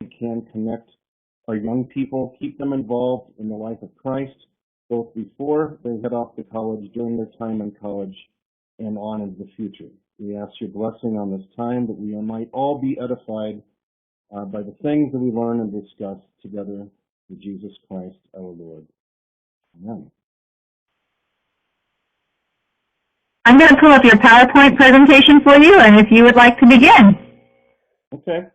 we can connect our young people, keep them involved in the life of Christ, both before they head off to college, during their time in college, and on into the future. We ask your blessing on this time, that we might all be edified by the things that we learn and discuss together with Jesus Christ our Lord. Amen. I'm going to pull up your PowerPoint presentation for you, and if you would like to begin. Okay.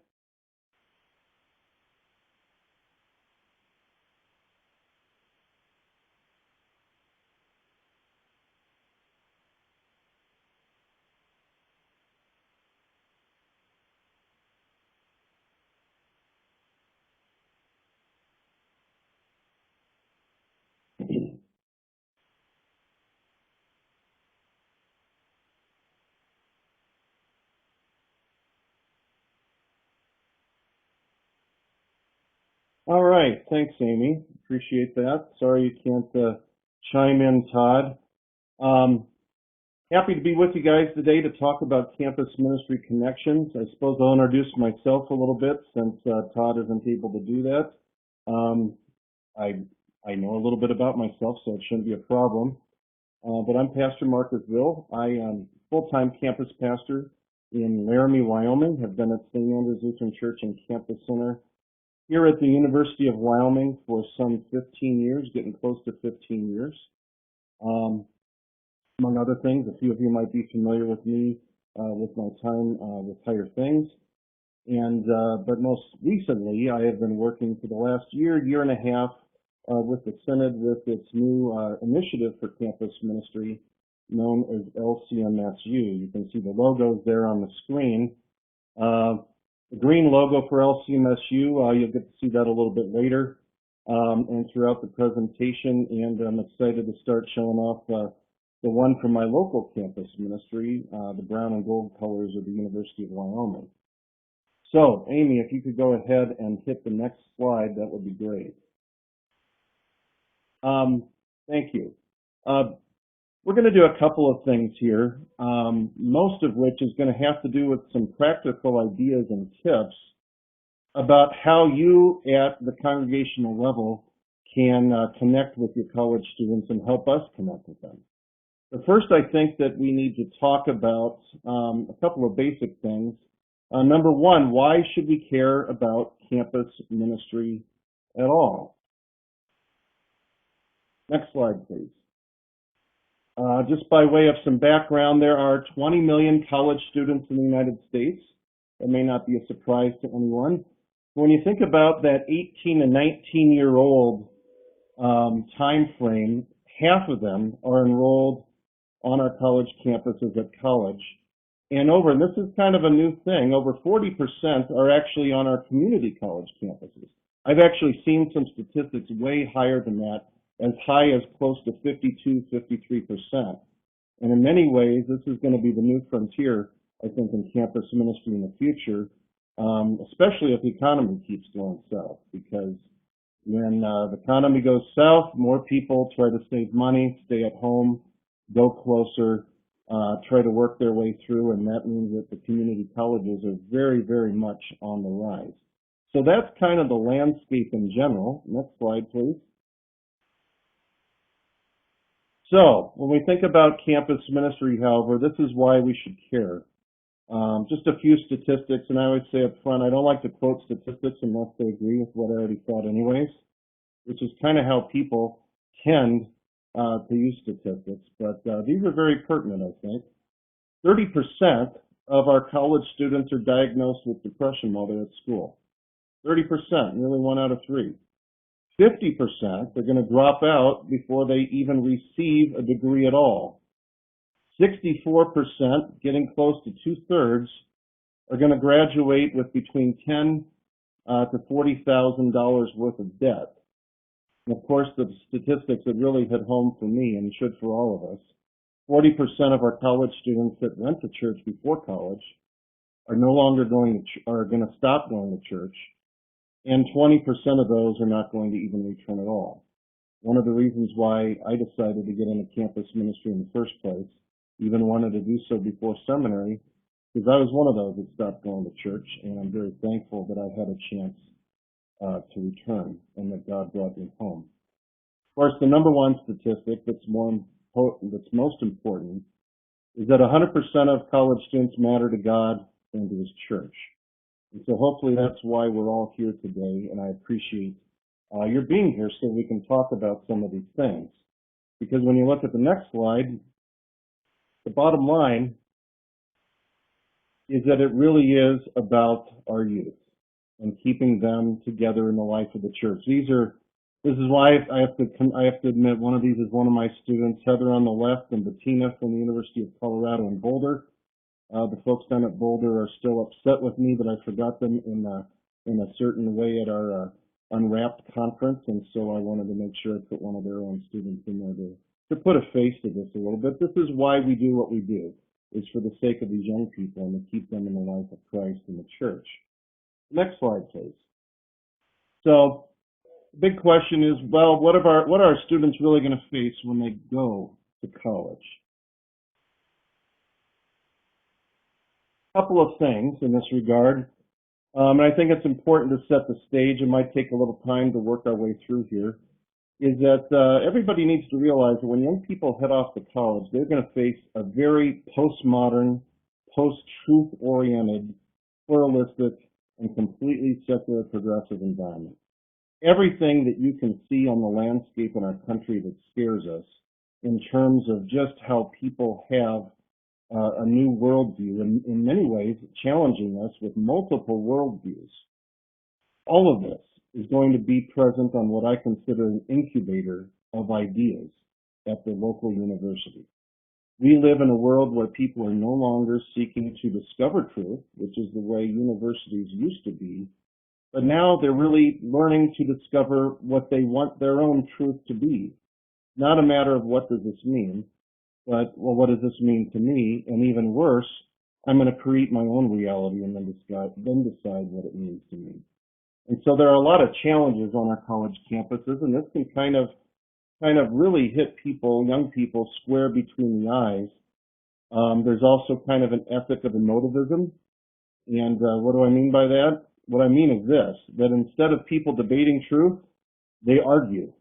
All right. Thanks, Amy. Appreciate that. Sorry you can't chime in, Todd. Happy to be with you guys today to talk about campus ministry connections. I suppose I'll introduce myself a little bit since Todd isn't able to do that. I know a little bit about myself, so it shouldn't be a problem. But I'm Pastor Marcus Zill. I am full-time campus pastor in Laramie, Wyoming. Have been at St. Andrew's Lutheran Church and Campus Center here at the University of Wyoming for some 15 years, getting close to 15 years. Among other things, a few of you might be familiar with me with my time with Higher Things. But most recently, I have been working for the last year and a half with the Synod with its new initiative for campus ministry known as LCMSU. You can see the logos there on the screen. The green logo for LCMSU, you'll get to see that a little bit later and throughout the presentation. And I'm excited to start showing off the one from my local campus ministry, the brown and gold colors of the University of Wyoming. So, Amy, if you could go ahead and hit the next slide, that would be great. Thank you. We're going to do a couple of things here, most of which is going to have to do with some practical ideas and tips about how you at the congregational level can connect with your college students and help us connect with them. But first, I think that we need to talk about a couple of basic things. Number one, why should we care about campus ministry at all? Next slide, please. Just by way of some background, there are 20 million college students in the United States. That may not be a surprise to anyone. When you think about that 18 and 19-year-old time frame, half of them are enrolled on our college campuses at college. And this is kind of a new thing, over 40% are actually on our community college campuses. I've actually seen some statistics way higher than that, as high as close to 52, 53%. And in many ways, this is going to be the new frontier, I think, in campus ministry in the future, especially if the economy keeps going south, because when the economy goes south, more people try to save money, stay at home, go closer, try to work their way through, and that means that the community colleges are very, very much on the rise. So that's kind of the landscape in general. Next slide, please. So when we think about campus ministry, however, this is why we should care. Just a few statistics, and I always say up front, I don't like to quote statistics unless they agree with what I already thought anyways, which is kind of how people tend to use statistics. But these are very pertinent, I think. 30% of our college students are diagnosed with depression while they're at school. 30%, nearly 1 out of 3. 50% are going to drop out before they even receive a degree at all. 64%, getting close to 2/3, are going to graduate with between $10,000 to $40,000 worth of debt. And of course, the statistics that really hit home for me, and should for all of us, 40% of our college students that went to church before college are no longer going to stop going to church. And 20% of those are not going to even return at all. One of the reasons why I decided to get into campus ministry in the first place, even wanted to do so before seminary, because I was one of those that stopped going to church, and I'm very thankful that I had a chance to return and that God brought me home. Of course, the number one statistic that's most important is that 100% of college students matter to God and to His church. And so hopefully that's why we're all here today, and I appreciate your being here so we can talk about some of these things. Because when you look at the next slide, the bottom line is that it really is about our youth and keeping them together in the life of the church. This is why I have to admit one of these is one of my students, Heather on the left and Bettina from the University of Colorado in Boulder. The folks down at Boulder are still upset with me that I forgot them in a certain way at our unwrapped conference, and so I wanted to make sure I put one of their own students in there to put a face to this a little bit. This is why we do what we do. It's for the sake of these young people and to keep them in the life of Christ and the church. Next slide, please. So, the big question is, well, what are our students really going to face when they go to college? A couple of things in this regard. And I think it's important to set the stage. It might take a little time to work our way through here. Is that everybody needs to realize that when young people head off to college, they're going to face a very postmodern, post-truth-oriented, pluralistic, and completely secular progressive environment. Everything that you can see on the landscape in our country that scares us in terms of just how people have a new worldview, and in many ways challenging us with multiple worldviews. All of this is going to be present on what I consider an incubator of ideas at the local university. We live in a world where people are no longer seeking to discover truth, which is the way universities used to be, but now they're really learning to discover what they want their own truth to be. Not a matter of what does this mean, but, well, what does this mean to me? And even worse, I'm going to create my own reality and then decide what it means to me. And so there are a lot of challenges on our college campuses, and this can kind of really hit people, young people, square between the eyes. There's also kind of an ethic of emotivism. And what do I mean by that? What I mean is this, that instead of people debating truth, they argue.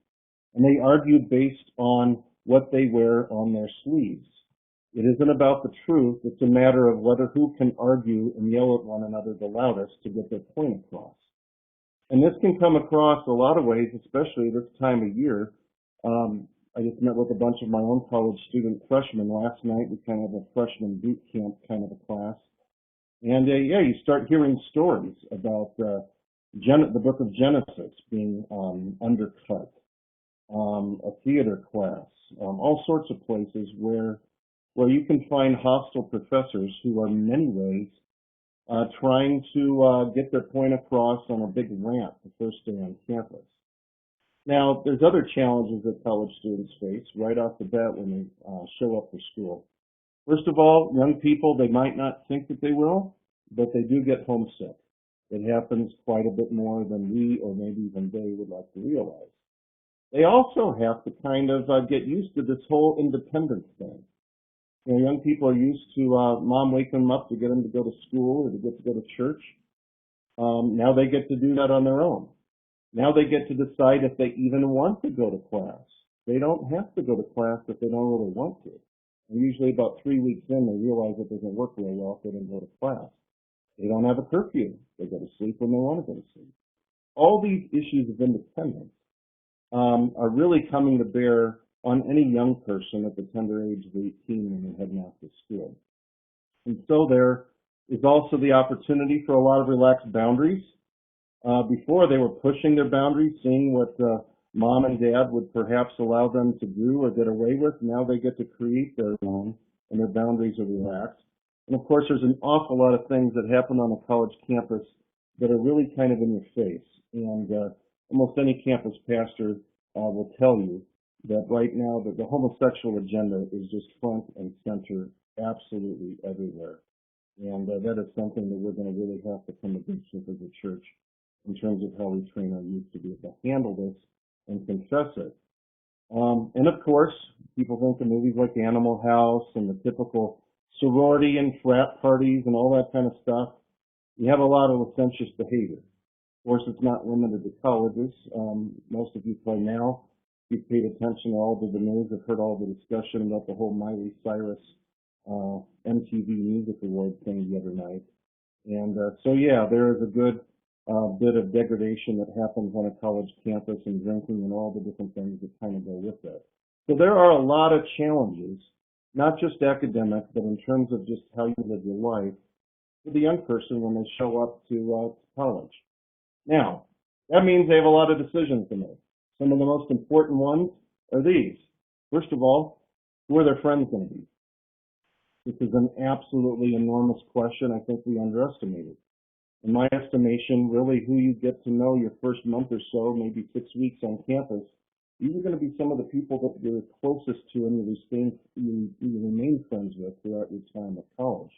And they argue based on what they wear on their sleeves. It isn't about the truth. It's a matter of who can argue and yell at one another the loudest to get their point across. And this can come across a lot of ways, especially this time of year. I just met with a bunch of my own college student freshmen last night. We kind of have a freshman boot camp kind of a class. And you start hearing stories about the book of Genesis being undercut, a theater class, all sorts of places where you can find hostile professors who are in many ways trying to get their point across on a big rant the first day on campus. Now, there's other challenges that college students face right off the bat when they show up for school. First of all, young people, they might not think that they will, but they do get homesick. It happens quite a bit more than we or maybe even they would like to realize. They also have to kind of get used to this whole independence thing. You know, young people are used to mom waking them up to get them to go to school or to get to go to church. Now they get to do that on their own. Now they get to decide if they even want to go to class. They don't have to go to class if they don't really want to. And usually about 3 weeks in, they realize it doesn't work real well if they don't go to class. They don't have a curfew. They go to sleep when they want to go to sleep. All these issues of independence are really coming to bear on any young person at the tender age of 18 when they're heading off to school. And so there is also the opportunity for a lot of relaxed boundaries. Before they were pushing their boundaries, seeing what mom and dad would perhaps allow them to do or get away with. Now they get to create their own, and their boundaries are relaxed. And of course, there's an awful lot of things that happen on a college campus that are really kind of in your face. And almost any campus pastor will tell you that right now that the homosexual agenda is just front and center absolutely everywhere. And that is something that we're going to really have to come to grips with as a church in terms of how we train our youth to be able to handle this and confess it. And of course, people think of movies like Animal House and the typical sorority and frat parties and all that kind of stuff. You have a lot of licentious behavior. Of course, it's not limited to colleges. Most of you probably now, if you've paid attention to all of the news, have heard all the discussion about the whole Miley Cyrus MTV Music Award thing the other night. And so, yeah, there is a good bit of degradation that happens on a college campus and drinking and all the different things that kind of go with it. So there are a lot of challenges, not just academic, but in terms of just how you live your life for the young person when they show up to college. Now, that means they have a lot of decisions to make. Some of the most important ones are these. First of all, who are their friends going to be? This is an absolutely enormous question. I think we underestimate it. In my estimation, really who you get to know your first month or so, maybe 6 weeks on campus, these are going to be some of the people that you're closest to and you remain friends with throughout your time at college.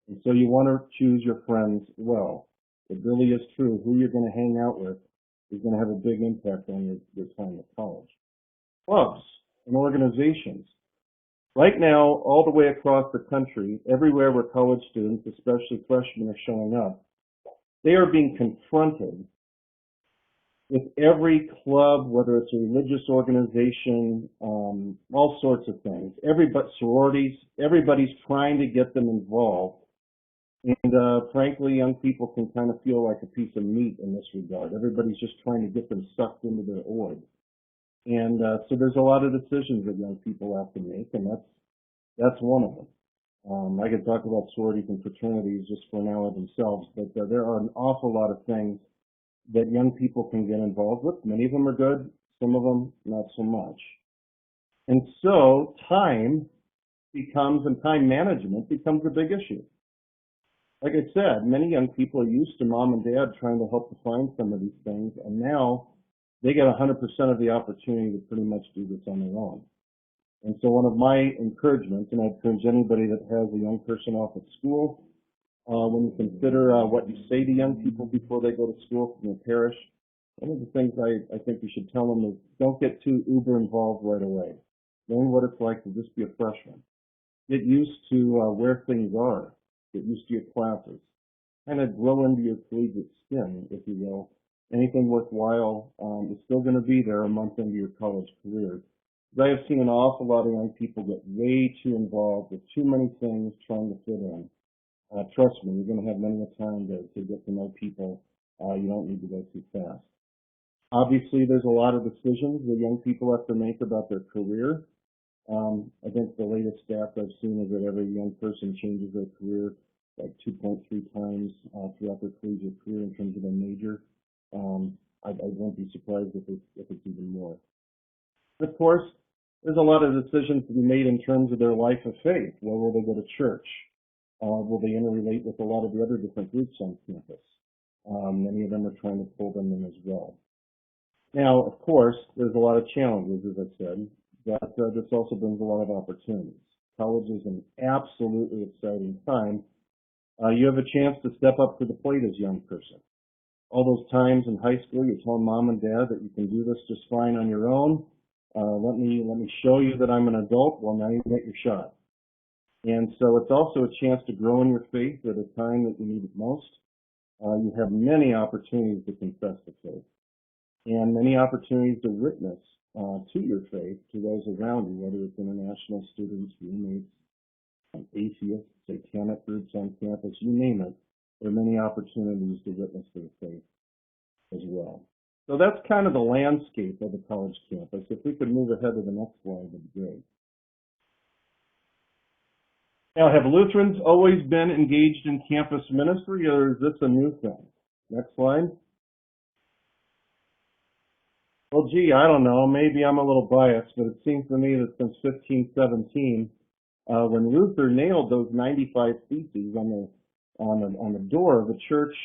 And so you want to choose your friends well. It really is true. Who you're going to hang out with is going to have a big impact on your time at college. Clubs and organizations. Right now, all the way across the country, everywhere where college students, especially freshmen, are showing up, they are being confronted with every club, whether it's a religious organization, all sorts of things. Sororities, everybody's trying to get them involved. And frankly, young people can kind of feel like a piece of meat in this regard. Everybody's just trying to get them sucked into their org. And so there's a lot of decisions that young people have to make, and that's one of them. I could talk about sororities and fraternities just for an hour themselves, but there are an awful lot of things that young people can get involved with. Many of them are good, some of them not so much. And so time management becomes a big issue. Like I said, many young people are used to mom and dad trying to help define some of these things, and now they get 100% of the opportunity to pretty much do this on their own. And so one of my encouragements, and I encourage anybody that has a young person off at school, when you consider what you say to young people before they go to school from your parish, one of the things I think you should tell them is don't get too uber involved right away. Learn what it's like to just be a freshman. Get used to where things are. Get used to your classes. Kind of grow into your collegiate skin, if you will. Anything worthwhile is still going to be there a month into your college career. I have seen an awful lot of young people get way too involved with too many things trying to fit in. Trust me, you're going to have many a time to get to know people. You don't need to go too fast. Obviously, there's a lot of decisions that young people have to make about their career. I think the latest stats I've seen is that every young person changes their career like 2.3 times throughout their collegiate career in terms of their major. I won't be surprised if it's even more. Of course, there's a lot of decisions to be made in terms of their life of faith. Where will they go to church? Will they interrelate with a lot of the other different groups on campus? Many of them are trying to pull them in as well. Now, of course, there's a lot of challenges, as I said, but this also brings a lot of opportunities. College is an absolutely exciting time. You have a chance to step up to the plate as a young person. All those times in high school, you told mom and dad that you can do this just fine on your own. Let me show you that I'm an adult. Well, now you get your shot. And so it's also a chance to grow in your faith at a time that you need it most. You have many opportunities to confess the faith and many opportunities to witness to your faith to those around you, whether it's international students, roommates, atheists, satanic groups on campus, you name it. There are many opportunities to witness to the faith as well. So that's kind of the landscape of the college campus. If we could move ahead to the next slide, that'd be great. Now, have Lutherans always been engaged in campus ministry, or is this a new thing? Next slide. Well, gee, I don't know. Maybe I'm a little biased, but it seems to me that since 1517, when Luther nailed those 95 theses on the door of the church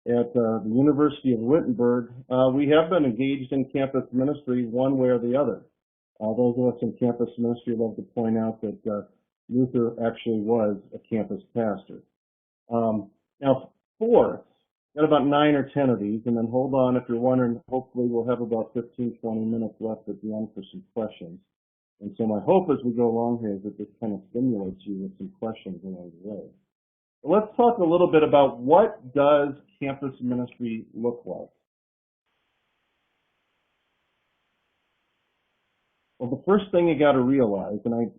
at the University of Wittenberg, we have been engaged in campus ministry one way or the other. Those of us in campus ministry love to point out that Luther actually was a campus pastor. Now, fourth, got about 9 or 10 of these, and then hold on if you're wondering, hopefully we'll have about 15, 20 minutes left at the end for some questions. And so my hope as we go along here is that this kind of stimulates you with some questions along the way. Let's talk a little bit about what does campus ministry look like. Well, the first thing you got to realize, and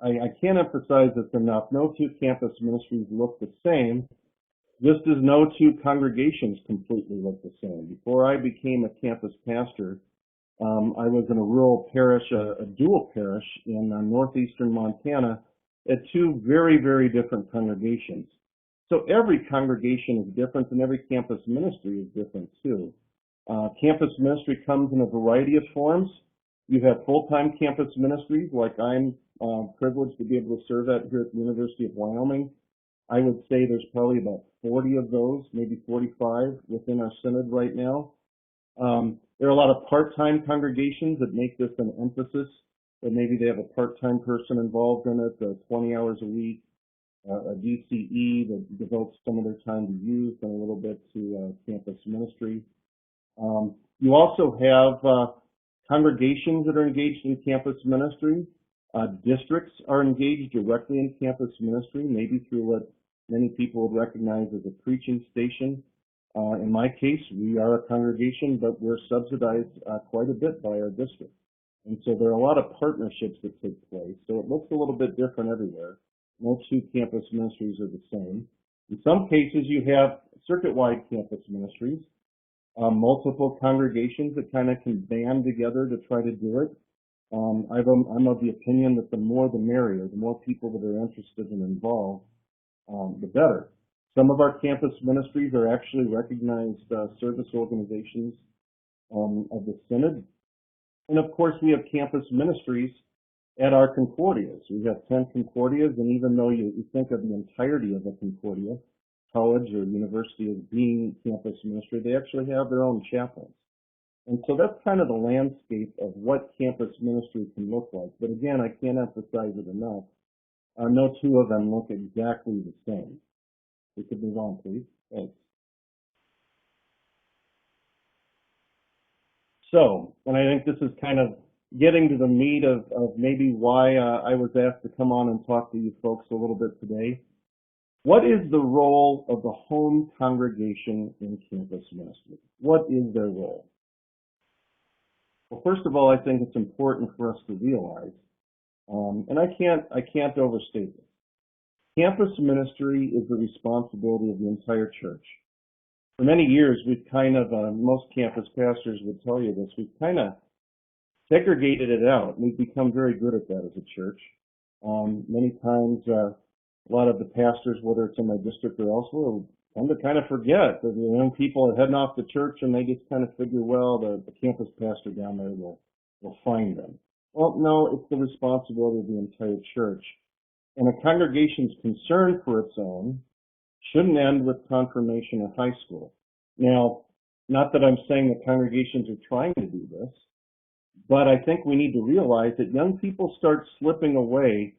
I can't emphasize this enough, no two campus ministries look the same, just as no two congregations completely look the same. Before I became a campus pastor, I was in a rural parish, a dual parish in northeastern Montana, at two very, very different congregations. So every congregation is different, and every campus ministry is different too. Campus ministry comes in a variety of forms. You have full-time campus ministries, like I'm privileged to be able to serve at here at the University of Wyoming. I would say there's probably about 40 of those, maybe 45 within our synod right now. There are a lot of part-time congregations that make this an emphasis, that maybe they have a part-time person involved in it, 20 hours a week, a DCE that devotes some of their time to youth and a little bit to campus ministry. You also have congregations that are engaged in campus ministry. Districts are engaged directly in campus ministry, maybe through what many people would recognize as a preaching station. In my case, we are a congregation, but we're subsidized quite a bit by our district. And so there are a lot of partnerships that take place. So it looks a little bit different everywhere. No two campus ministries are the same. In some cases, you have circuit-wide campus ministries, multiple congregations that kind of can band together to try to do it. I'm of the opinion that the more the merrier, the more people that are interested and involved, the better. Some of our campus ministries are actually recognized service organizations of the Synod. And of course, we have campus ministries at our Concordias. We have 10 Concordias, and even though you think of the entirety of a Concordia, college or university as being campus ministry, they actually have their own chaplains. And so that's kind of the landscape of what campus ministry can look like. But again, I can't emphasize it enough. No two of them look exactly the same. We could move on, please. Thanks. So, and I think this is kind of getting to the meat of maybe why I was asked to come on and talk to you folks a little bit today. What is the role of the home congregation in campus ministry? What is their role? Well, first of all, I think it's important for us to realize, and I can't overstate this. Campus ministry is the responsibility of the entire church. For many years, we've kind of, most campus pastors would tell you this, we've kind of segregated it out. We've become very good at that as a church. Many times, a lot of the pastors, whether it's in my district or elsewhere, tend to kind of forget that the young people are heading off to church and they just kind of figure, well, the campus pastor down there will find them. Well, no, it's the responsibility of the entire church. And a congregation's concern for its own shouldn't end with confirmation in high school. Now, not that I'm saying that congregations are trying to do this, but I think we need to realize that young people start slipping away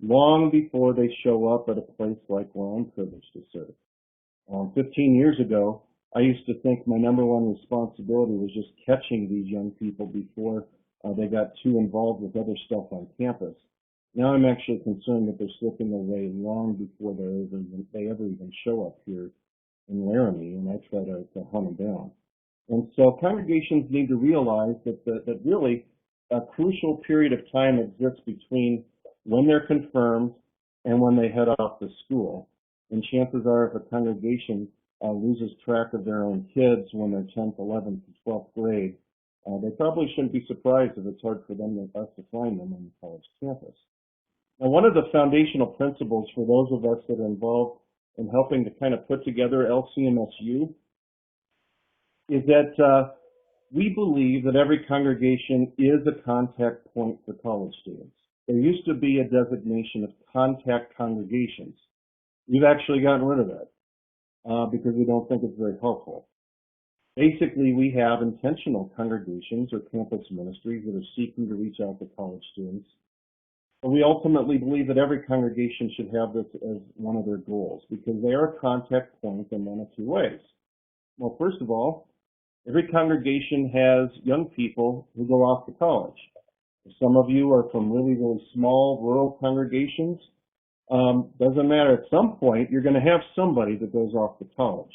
long before they show up at a place like where I'm privileged to serve. 15 years ago, I used to think my number one responsibility was just catching these young people before they got too involved with other stuff on campus. Now I'm actually concerned that they're slipping away long before they ever even show up here in Laramie, and I try to hunt them down. And so congregations need to realize that really a crucial period of time exists between when they're confirmed and when they head off to school. And chances are if a congregation loses track of their own kids when they're 10th, 11th, and 12th grade, they probably shouldn't be surprised if it's hard for us to find them on the college campus. Now, one of the foundational principles for those of us that are involved in helping to kind of put together LCMSU is that we believe that every congregation is a contact point for college students. There used to be a designation of contact congregations. We've actually gotten rid of that because we don't think it's very helpful. Basically, we have intentional congregations or campus ministries that are seeking to reach out to college students. But we ultimately believe that every congregation should have this as one of their goals because they are a contact point in one of two ways. Well, first of all, every congregation has young people who go off to college. Some of you are from really, really small rural congregations. Doesn't matter. At some point, you're going to have somebody that goes off to college.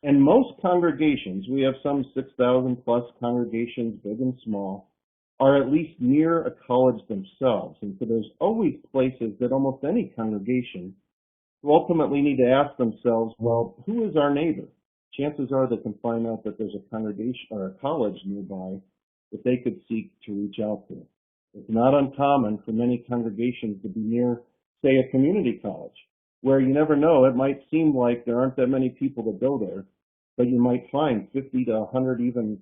And most congregations, we have some 6,000 plus congregations, big and small, are at least near a college themselves. And so there's always places that almost any congregation will ultimately need to ask themselves, well, who is our neighbor? Chances are they can find out that there's a congregation or a college nearby that they could seek to reach out to. It's not uncommon for many congregations to be near, say, a community college, where you never know, it might seem like there aren't that many people that go there, but you might find 50 to 100 even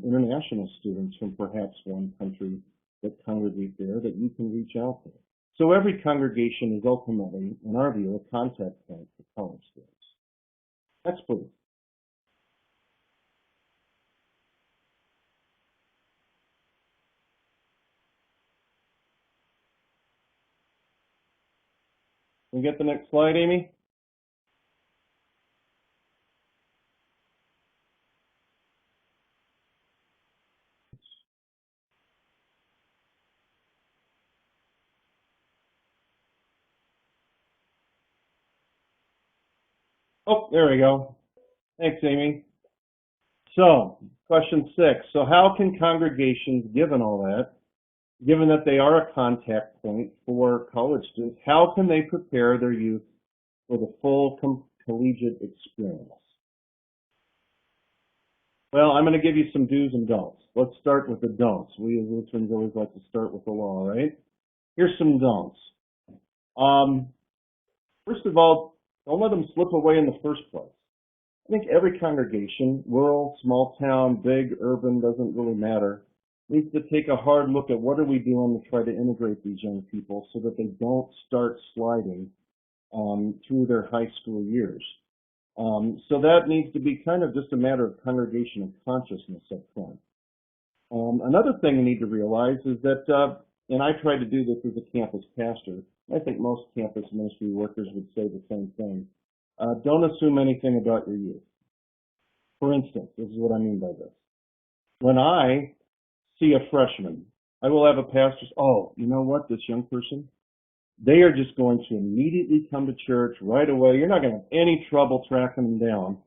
international students from perhaps one country that congregate there that you can reach out to. So every congregation is ultimately, in our view, a contact point for college students. Next, please. Can we get the next slide, Amy? Oh, there we go. Thanks, Amy. So, question 6. So how can congregations, given all that, given that they are a contact point for college students, how can they prepare their youth for the full collegiate experience? Well, I'm going to give you some do's and don'ts. Let's start with the don'ts. We as Lutherans always like to start with the law, right? Here's some don'ts. First of all, don't let them slip away in the first place. I think every congregation, rural, small town, big, urban, doesn't really matter, needs to take a hard look at what are we doing to try to integrate these young people so that they don't start sliding through their high school years. So that needs to be kind of just a matter of congregation and consciousness up front. Another thing you need to realize is that, and I try to do this as a campus pastor, I think most campus ministry workers would say the same thing. Don't assume anything about your youth. For instance, this is what I mean by this. When I see a freshman, I will have a pastor say, oh, you know what, this young person, they are just going to immediately come to church right away. You're not going to have any trouble tracking them down.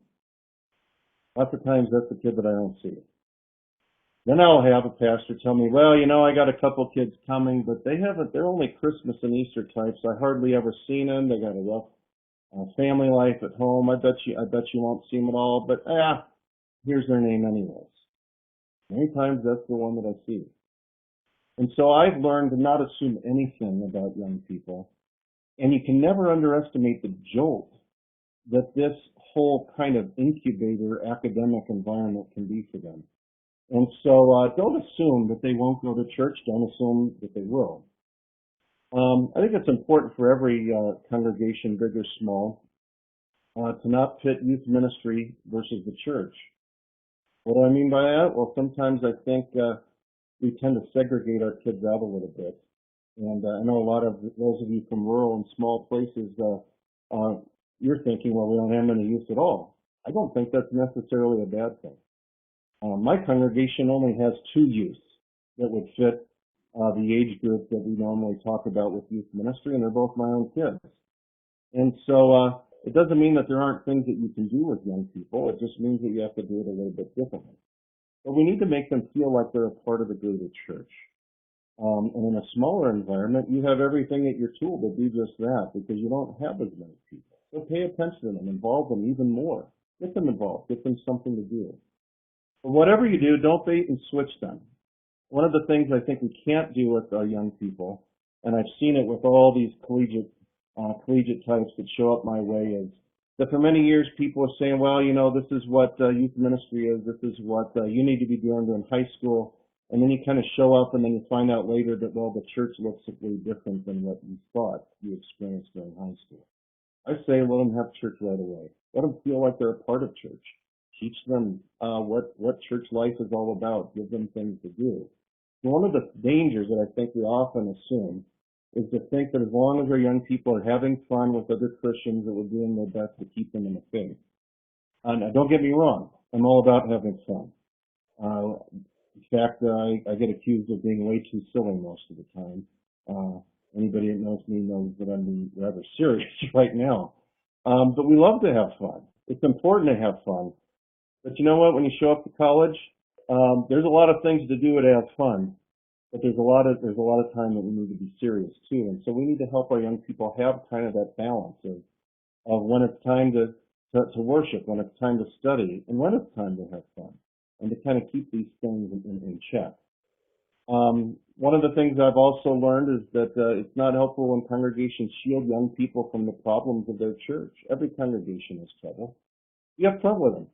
Lots of times that's the kid that I don't see. Then I'll have a pastor tell me, well, you know, I got a couple kids coming, but they're only Christmas and Easter types. I hardly ever seen them. They got a rough family life at home. I bet you won't see them at all, but here's their name anyways. Many times that's the one that I see. And so I've learned to not assume anything about young people. And you can never underestimate the jolt that this whole kind of incubator academic environment can be for them. And so don't assume that they won't go to church. Don't assume that they will. I think it's important for every congregation, big or small, to not pit youth ministry versus the church. What do I mean by that? Well, sometimes I think we tend to segregate our kids out a little bit. And I know a lot of those of you from rural and small places, you're thinking, well, we don't have any youth at all. I don't think that's necessarily a bad thing. My congregation only has 2 youth that would fit the age group that we normally talk about with youth ministry, and they're both my own kids. And so it doesn't mean that there aren't things that you can do with young people. It just means that you have to do it a little bit differently. But we need to make them feel like they're a part of the greater church. And in a smaller environment, you have everything at your tool to do just that because you don't have as many people. So pay attention to them, involve them even more. Get them involved, get them something to do. But whatever you do, don't bait and switch them. One of the things I think we can't do with our young people, and I've seen it with all these collegiate types that show up my way, is that for many years people are saying, well, you know, this is what youth ministry is, this is what you need to be doing during high school, and then you kind of show up and then you find out later that, well, the church looks way different than what you thought you experienced during high school. I say let them have church right away. Let them feel like they're a part of church. Teach them what church life is all about. Give them things to do. One of the dangers that I think we often assume is to think that as long as our young people are having fun with other Christians, that we're doing their best to keep them in the faith. And don't get me wrong, I'm all about having fun. In fact, I get accused of being way too silly most of the time. Anybody that knows me knows that I'm being rather serious right now. But we love to have fun. It's important to have fun. But you know what? When you show up to college, there's a lot of things to do to have fun. But there's a lot of time that we need to be serious too. And so we need to help our young people have kind of that balance of when it's time to worship, when it's time to study, and when it's time to have fun, and to kind of keep these things in check. One of the things I've also learned is that it's not helpful when congregations shield young people from the problems of their church. Every congregation has trouble. You have trouble with them.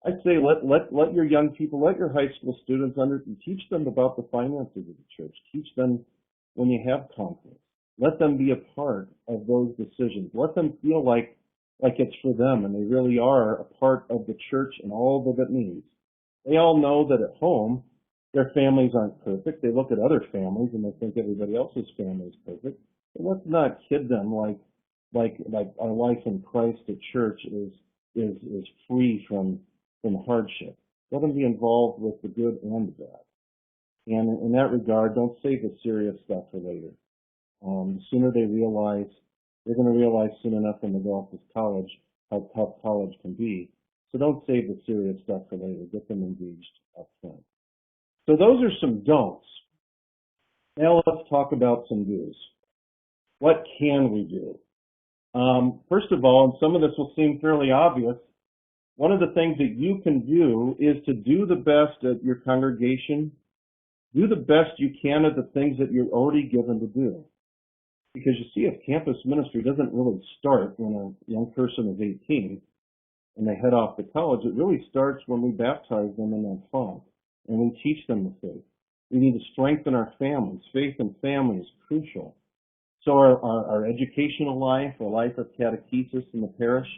I'd say let your young people, let your high school students teach them about the finances of the church. Teach them when you have conflicts. Let them be a part of those decisions. Let them feel like it's for them and they really are a part of the church and all that it means. They all know that at home, their families aren't perfect. They look at other families and they think everybody else's family is perfect. But let's not kid them like our life in Christ at church is free from hardship. Let them be involved with the good and the bad. And in that regard, don't save the serious stuff for later. The sooner they're going to realize soon enough when they go off to college how tough college can be. So don't save the serious stuff for later. Get them engaged up front. So those are some don'ts. Now let's talk about some do's. What can we do? First of all, and some of this will seem fairly obvious, one of the things that you can do is to do the best at your congregation. Do the best you can at the things that you're already given to do. Because you see, if campus ministry doesn't really start when a young person is 18 and they head off to college, it really starts when we baptize them in that font and we teach them the faith. We need to strengthen our families. Faith and family is crucial. So our educational life, our life of catechesis in the parish,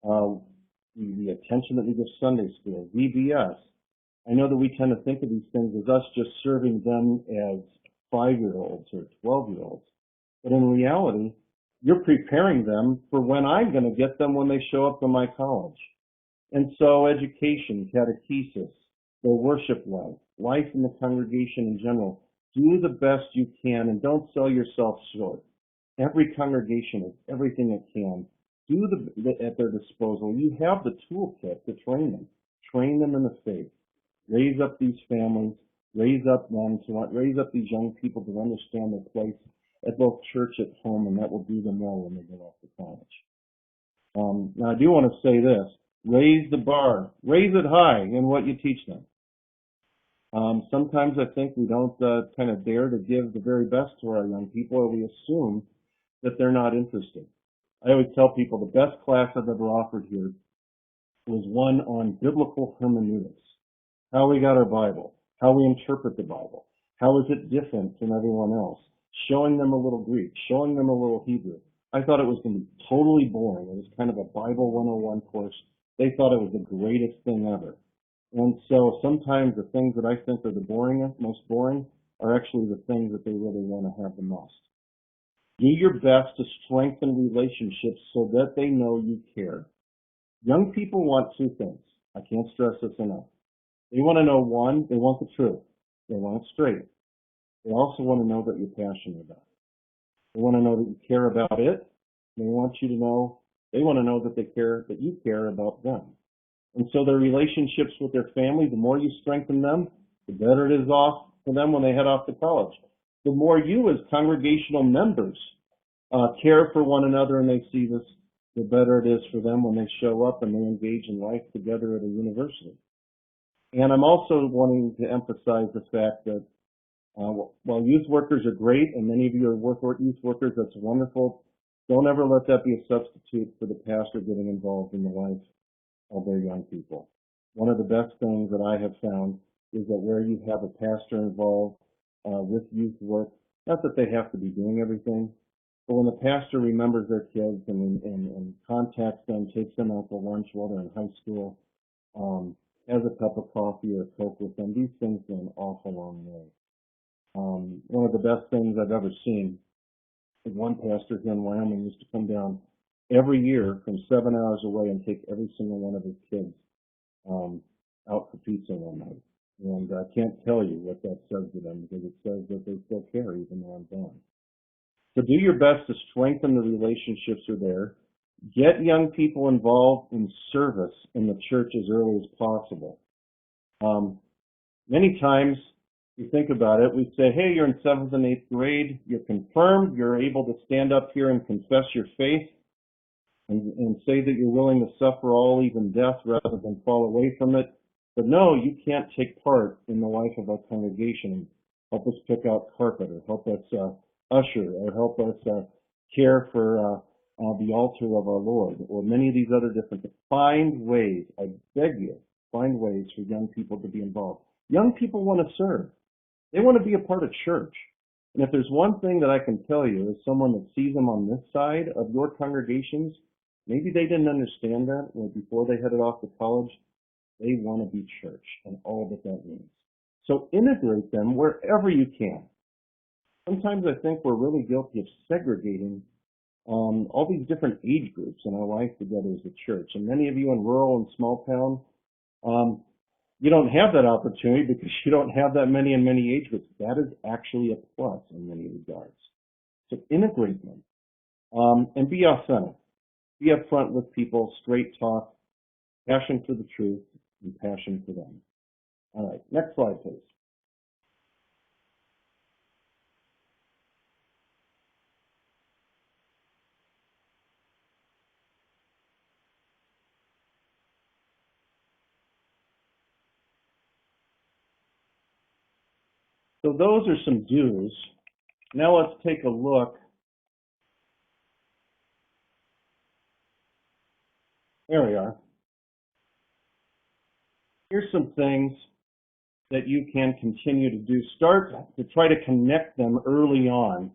the attention that we give Sunday school, VBS. I know that we tend to think of these things as us just serving them as 5-year-olds or 12-year-olds. But in reality, you're preparing them for when I'm going to get them when they show up to my college. And so education, catechesis, their worship life in the congregation in general, do the best you can and don't sell yourself short. Every congregation has everything it can. Do at their disposal. You have the toolkit to train them. Train them in the faith. Raise up these families. Raise up these young people to understand their place at both church at home, and that will do them well when they get off to college. Now, I do want to say this. Raise the bar. Raise it high in what you teach them. Sometimes I think we don't kind of dare to give the very best to our young people, or we assume that they're not interested. I always tell people the best class I've ever offered here was one on biblical hermeneutics, how we got our Bible, how we interpret the Bible, how is it different from everyone else, showing them a little Greek, showing them a little Hebrew. I thought it was going to be totally boring. It was kind of a Bible 101 course. They thought it was the greatest thing ever. And so sometimes the things that I think are the most boring, are actually the things that they really want to have the most. Do your best to strengthen relationships so that they know you care. Young people want two things. I can't stress this enough. They want to know, one, they want the truth. They want it straight. They also want to know that you're passionate about it. They want to know that you care about it. They want to know that you care about them. And so their relationships with their family, the more you strengthen them, the better it is off for them when they head off to college. The more you as congregational members care for one another and they see this, the better it is for them when they show up and they engage in life together at a university. And I'm also wanting to emphasize the fact that while youth workers are great, and many of you are youth workers, that's wonderful, don't ever let that be a substitute for the pastor getting involved in the life of their young people. One of the best things that I have found is that where you have a pastor involved with youth work, not that they have to be doing everything, but when the pastor remembers their kids and contacts them, takes them out to lunch while they're in high school, has a cup of coffee or Coke with them, these things go an awful long way. One of the best things I've ever seen is one pastor here in Wyoming used to come down every year from 7 hours away and take every single one of his kids out for pizza one night. And I can't tell you what that says to them, because it says that they still care even though I'm gone. So do your best to strengthen the relationships that are there. Get young people involved in service in the church as early as possible. Many times, you think about it, we say, hey, you're in 7th and 8th grade, you're confirmed, you're able to stand up here and confess your faith and say that you're willing to suffer all, even death, rather than fall away from it. But no, you can't take part in the life of our congregation. Help us pick out carpet, or help us usher, or help us care for the altar of our Lord, or many of these other different things. Find ways, I beg you, find ways for young people to be involved. Young people want to serve. They want to be a part of church. And if there's one thing that I can tell you as someone that sees them on this side of your congregations, maybe they didn't understand that before they headed off to college. They want to be church and all that that means. So integrate them wherever you can. Sometimes I think we're really guilty of segregating all these different age groups in our life together as a church. And many of you in rural and small town, you don't have that opportunity because you don't have that many in many age groups. That is actually a plus in many regards. So integrate them and be authentic. Be upfront with people, straight talk, passion for the truth, and passion for them. All right, next slide, please. So those are some do's. Now let's take a look. There we are. Here's some things that you can continue to do. Start to try to connect them early on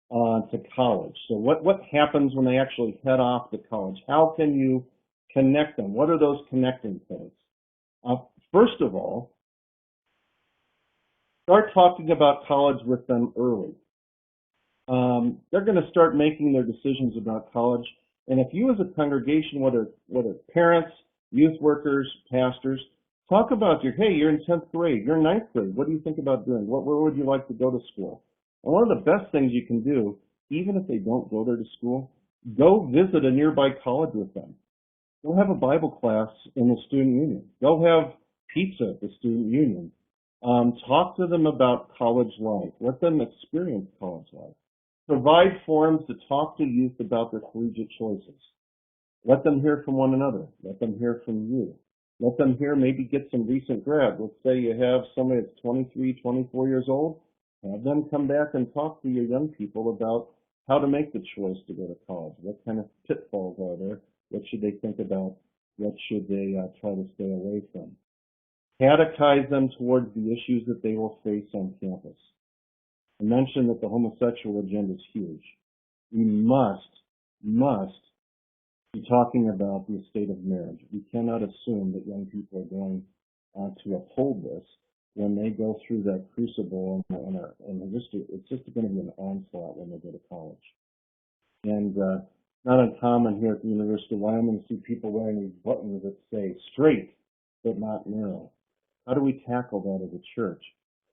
to college. So what happens when they actually head off to college? How can you connect them? What are those connecting things? First of all, start talking about college with them early. They're going to start making their decisions about college. And if you as a congregation, whether parents, youth workers, pastors, talk about hey, you're in 10th grade, you're in 9th grade, what do you think about doing? Where would you like to go to school? And one of the best things you can do, even if they don't go there to school, go visit a nearby college with them. Go have a Bible class in the student union. Go have pizza at the student union. Talk to them about college life. Let them experience college life. Provide forums to talk to youth about their collegiate choices. Let them hear from one another. Let them hear from you. Let them hear, maybe get some recent grads. Let's say you have somebody that's 23, 24 years old. Have them come back and talk to your young people about how to make the choice to go to college. What kind of pitfalls are there? What should they think about? What should they try to stay away from? Catechize them towards the issues that they will face on campus. I mentioned that the homosexual agenda is huge. We must be talking about the estate of marriage. We cannot assume that young people are going to uphold this when they go through that crucible and it's just going to be an onslaught when they go to college. And not uncommon here at the University of Wyoming to see people wearing these buttons that say straight but not narrow. How do we tackle that as a church?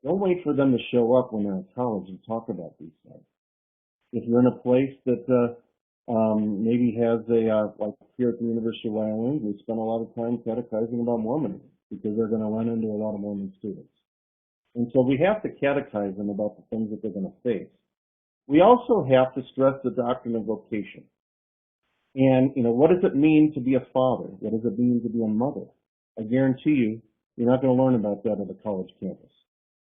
Don't wait for them to show up when they're in college and talk about these things. If you're in a place that maybe has like here at the University of Wyoming, we spend a lot of time catechizing about Mormonism because they're going to run into a lot of Mormon students. And so we have to catechize them about the things that they're going to face. We also have to stress the doctrine of vocation. And, what does it mean to be a father? What does it mean to be a mother? I guarantee you're not going to learn about that at a college campus.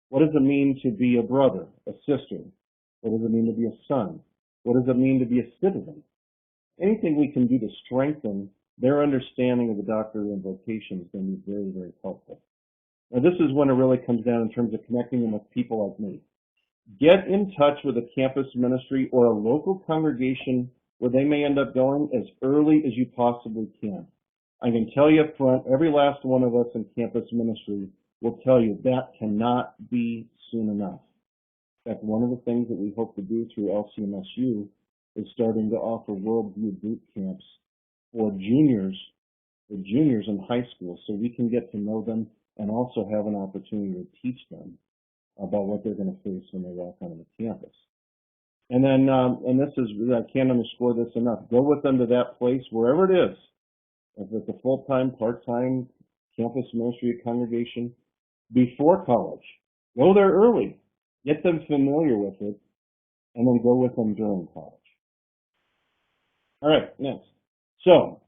What does it mean to be a brother, a sister? What does it mean to be a son? What does it mean to be a citizen? Anything we can do to strengthen their understanding of the doctrine of vocation is going to be very, very helpful. Now, this is when it really comes down in terms of connecting them with people like me. Get in touch with a campus ministry or a local congregation where they may end up going as early as you possibly can. I can tell you up front, every last one of us in campus ministry will tell you that cannot be soon enough. In fact, one of the things that we hope to do through LCMSU is starting to offer worldview boot camps for juniors in high school so we can get to know them and also have an opportunity to teach them about what they're going to face when they walk onto the campus. And then, and this is, I can't underscore this enough, go with them to that place, wherever it is. If it's a full-time, part-time campus ministry congregation, before college. Go there early. Get them familiar with it, and then go with them during college. All right, next. So,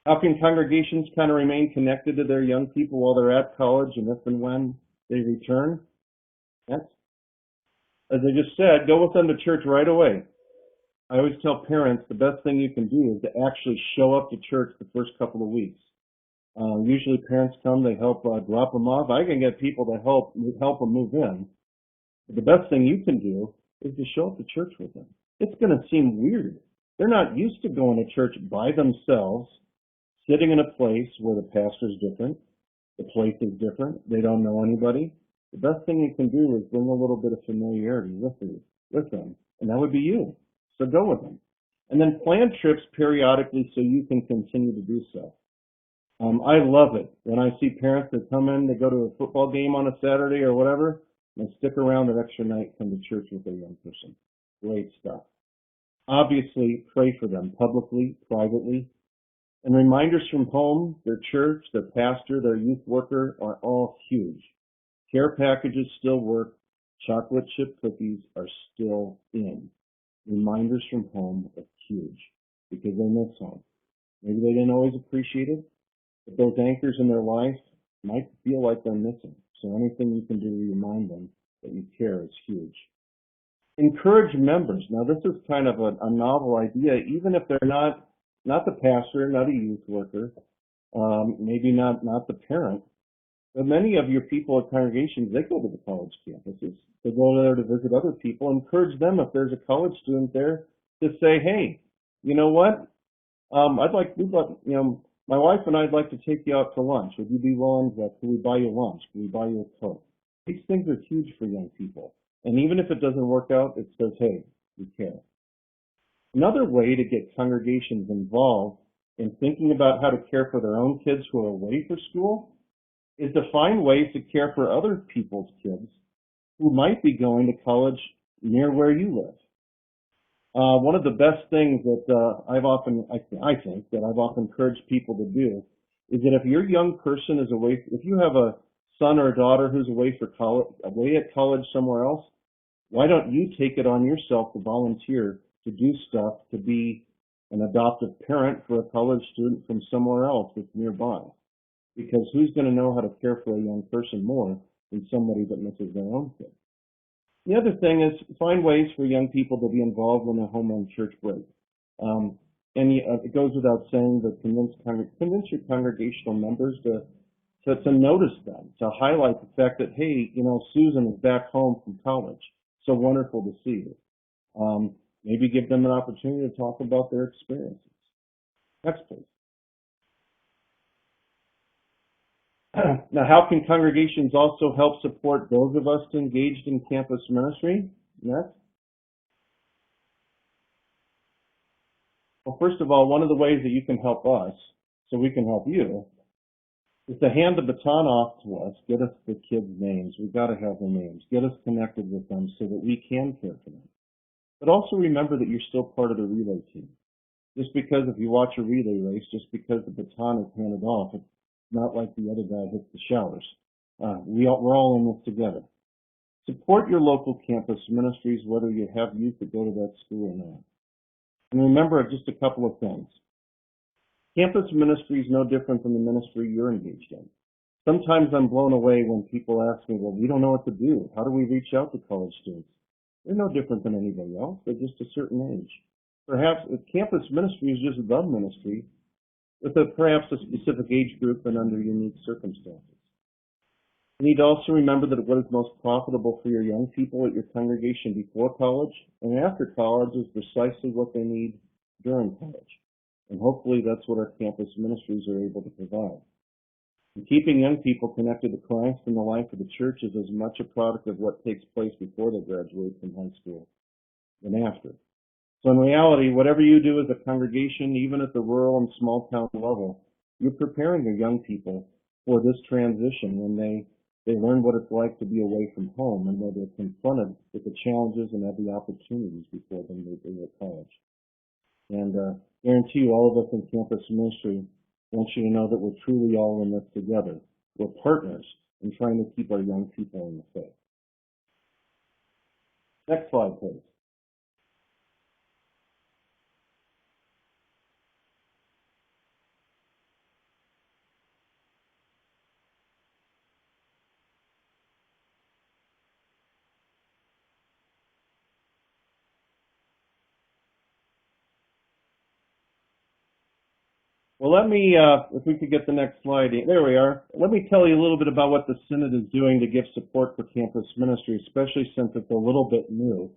how can congregations kind of remain connected to their young people while they're at college and if and when they return? Next. As I just said, go with them to church right away. I always tell parents the best thing you can do is to actually show up to church the first couple of weeks. Usually parents come, they help drop them off. I can get people to help them move in. But the best thing you can do is to show up to church with them. It's going to seem weird. They're not used to going to church by themselves, sitting in a place where the pastor's different, the place is different, they don't know anybody. The best thing you can do is bring a little bit of familiarity with them, and that would be you. So go with them. And then plan trips periodically so you can continue to do so. I love it when I see parents that come in, they go to a football game on a Saturday or whatever, and stick around an extra night, come to church with their young person. Great stuff. Obviously, pray for them publicly, privately. And reminders from home, their church, their pastor, their youth worker are all huge. Care packages still work. Chocolate chip cookies are still in. Reminders from home are huge because they miss home. Maybe they didn't always appreciate it, but those anchors in their life might feel like they're missing. So anything you can do to remind them that you care is huge. Encourage members. Now this is kind of a novel idea, even if they're not the pastor, not a youth worker, maybe not the parent. But many of your people at congregations, they go to the college campuses. They go there to visit other people. Encourage them if there's a college student there to say, hey, you know what? My wife and I'd like to take you out to lunch. Would you be willing to, can we buy you lunch? Can we buy you a Coke? These things are huge for young people. And even if it doesn't work out, it says, hey, we care. Another way to get congregations involved in thinking about how to care for their own kids who are away for school is to find ways to care for other people's kids who might be going to college near where you live. One of the best things that I think that I've often encouraged people to do is that if your young person is away, if you have a son or a daughter who's away at college somewhere else, why don't you take it on yourself to volunteer to do stuff to be an adoptive parent for a college student from somewhere else that's nearby? Because who's going to know how to care for a young person more than somebody that misses their own kid? The other thing is find ways for young people to be involved when a home-owned church break. It goes without saying that convince your congregational members to notice them, to highlight the fact that, hey, Susan is back home from college. So wonderful to see you. Maybe give them an opportunity to talk about their experiences. Next, please. Now, how can congregations also help support those of us engaged in campus ministry? Next. Well, first of all, one of the ways that you can help us, so we can help you, is to hand the baton off to us. Get us the kids' names. We've got to have their names. Get us connected with them so that we can care for them. But also remember that you're still part of the relay team. Just because if you watch a relay race, just because the baton is handed off, it's not like the other guy hits the showers. We're all in this together. Support your local campus ministries, whether you have youth that go to that school or not. And remember just a couple of things. Campus ministry is no different than the ministry you're engaged in. Sometimes I'm blown away when people ask me, well, we don't know what to do. How do we reach out to college students? They're no different than anybody else. They're just a certain age. Perhaps campus ministry is just the ministry with perhaps a specific age group and under unique circumstances. You need to also remember that what is most profitable for your young people at your congregation before college and after college is precisely what they need during college. And hopefully that's what our campus ministries are able to provide. And keeping young people connected to Christ and the life of the church is as much a product of what takes place before they graduate from high school than after. So in reality, whatever you do as a congregation, even at the rural and small town level, you're preparing your young people for this transition when they They learn what it's like to be away from home and where they're confronted with the challenges and have the opportunities before them they go to college. And guarantee you, all of us in campus ministry want you to know that we're truly all in this together. We're partners in trying to keep our young people in the faith. Next slide, please. Well, let me, if we could get the next slide, there we are. Let me tell you a little bit about what the Synod is doing to give support for campus ministry, especially since it's a little bit new.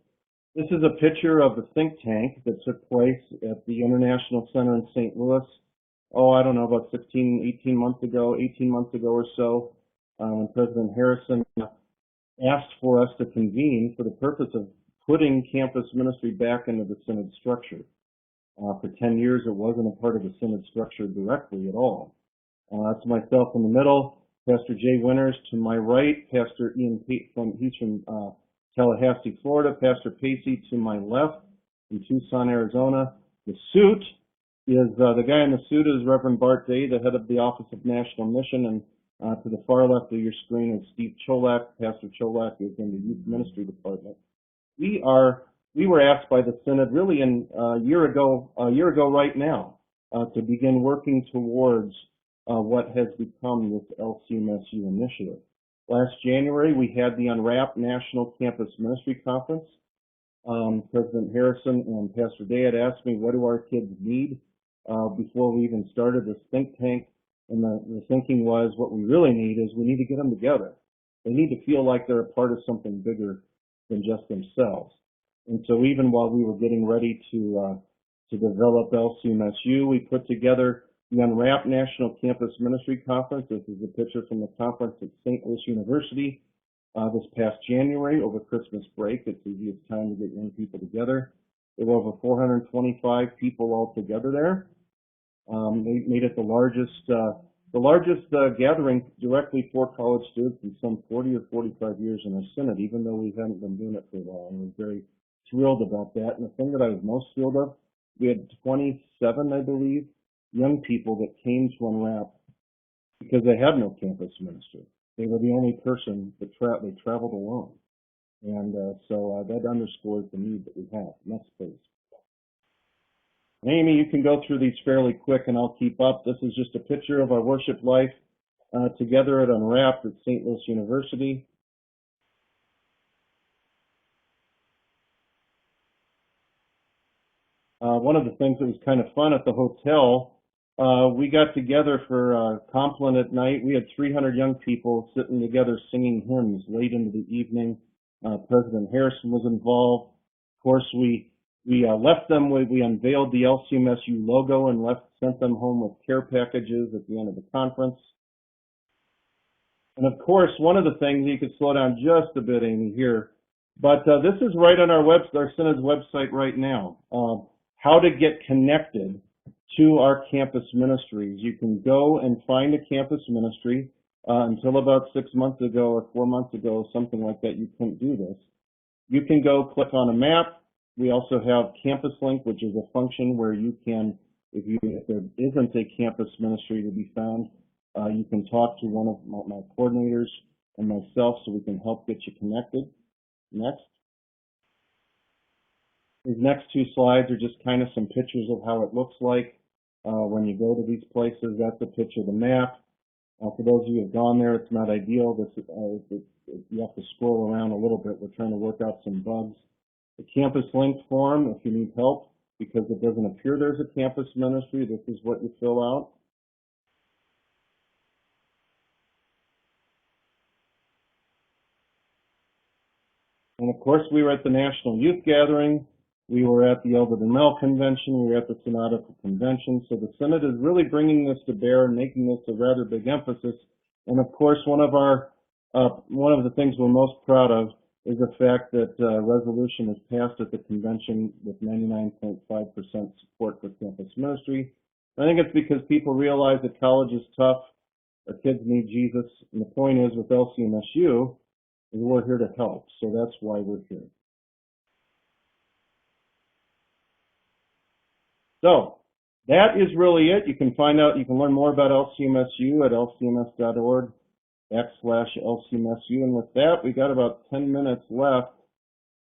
This is a picture of the think tank that took place at the International Center in St. Louis, I don't know, about 18 months ago or so, when President Harrison asked for us to convene for the purpose of putting campus ministry back into the Synod structure. For 10 years, it wasn't a part of the Synod structure directly at all. That's myself in the middle, Pastor Jay Winters to my right, Pastor Ian Pate he's from Tallahassee, Florida, Pastor Pacey to my left in Tucson, Arizona. The suit is, the guy in the suit is Reverend Bart Day, the head of the Office of National Mission, and to the far left of your screen is Steve Cholak. Pastor Cholak is in the Youth Ministry Department. We were asked by the Synod really a year ago right now, to begin working towards what has become this LCMSU initiative. Last January, we had the Unwrapped National Campus Ministry Conference. President Harrison and Pastor Day had asked me, what do our kids need before we even started this think tank? And the thinking was, what we really need is we need to get them together. They need to feel like they're a part of something bigger than just themselves. And so even while we were getting ready to develop LCMSU, we put together the Unwrapped National Campus Ministry Conference. This is a picture from the conference at St. Louis University this past January over Christmas break. It's the easiest time to get young people together. There were over 425 people all together there. They made it the largest gathering directly for college students in some 40 or 45 years in our Synod, even though we haven't been doing it for a while. And we're very thrilled about that. And the thing that I was most thrilled of, we had 27, I believe, young people that came to Unwrap because they had no campus ministry. They were the only person that they traveled alone. And so that underscores the need that we have. Next, please. Amy, you can go through these fairly quick and I'll keep up. This is just a picture of our worship life together at Unwrapped at St. Louis University. One of the things that was kind of fun at the hotel, we got together for Compline at night. We had 300 young people sitting together singing hymns late into the evening. President Harrison was involved. Of course, we left them, we unveiled the LCMSU logo and sent them home with care packages at the end of the conference. And of course, one of the things, you could slow down just a bit, Amy, here, but this is right on our Synod's website right now. How to get connected to our campus ministries. You can go and find a campus ministry. Until about 6 months ago or 4 months ago, something like that, you couldn't do this. You can go click on a map. We also have Campus Link, which is a function where you can, if there isn't a campus ministry to be found, you can talk to one of my coordinators and myself so we can help get you connected. Next. These next two slides are just kind of some pictures of how it looks like when you go to these places. That's a picture of the map. For those of you who have gone there, it's not ideal. You have to scroll around a little bit. We're trying to work out some bugs. The Campus Link form, if you need help, because it doesn't appear there's a campus ministry, this is what you fill out. And of course, we were at the National Youth Gathering. We were at the Elder Mel Convention. We were at the Synodical Convention. So the Synod is really bringing this to bear and making this a rather big emphasis. And of course, one of the things we're most proud of is the fact that resolution is passed at the convention with 99.5% support for campus ministry. I think it's because people realize that college is tough. Our kids need Jesus, and the point is with LCMSU, is we're here to help, so that's why we're here. So that is really it. You can learn more about LCMSU at lcms.org/LCMSU. And with that, we got about 10 minutes left.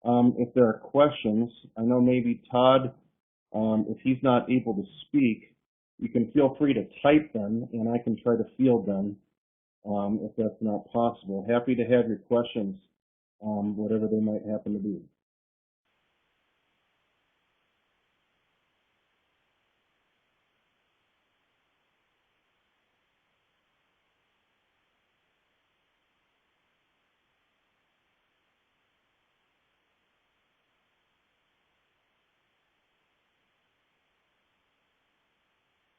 If there are questions, I know maybe Todd, if he's not able to speak, you can feel free to type them, and I can try to field them if that's not possible. Happy to have your questions, whatever they might happen to be.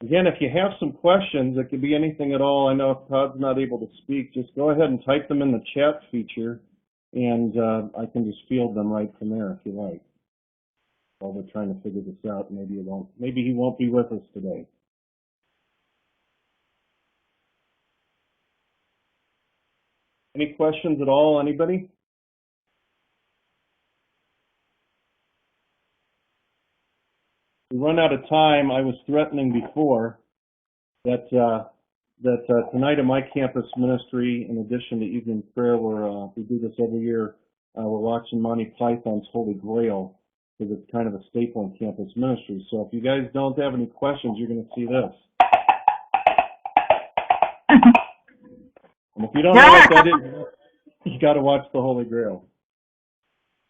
Again, if you have some questions, it could be anything at all. I know if Todd's not able to speak, just go ahead and type them in the chat feature, and I can just field them right from there if you like. While we're trying to figure this out, maybe he won't be with us today. Any questions at all, anybody? We run out of time. I was threatening before that tonight in my campus ministry, in addition to evening prayer, we do this every year. We're watching Monty Python's Holy Grail because it's kind of a staple in campus ministry. So if you guys don't have any questions, you're going to see this. And if you don't know what that is, you got to watch the Holy Grail.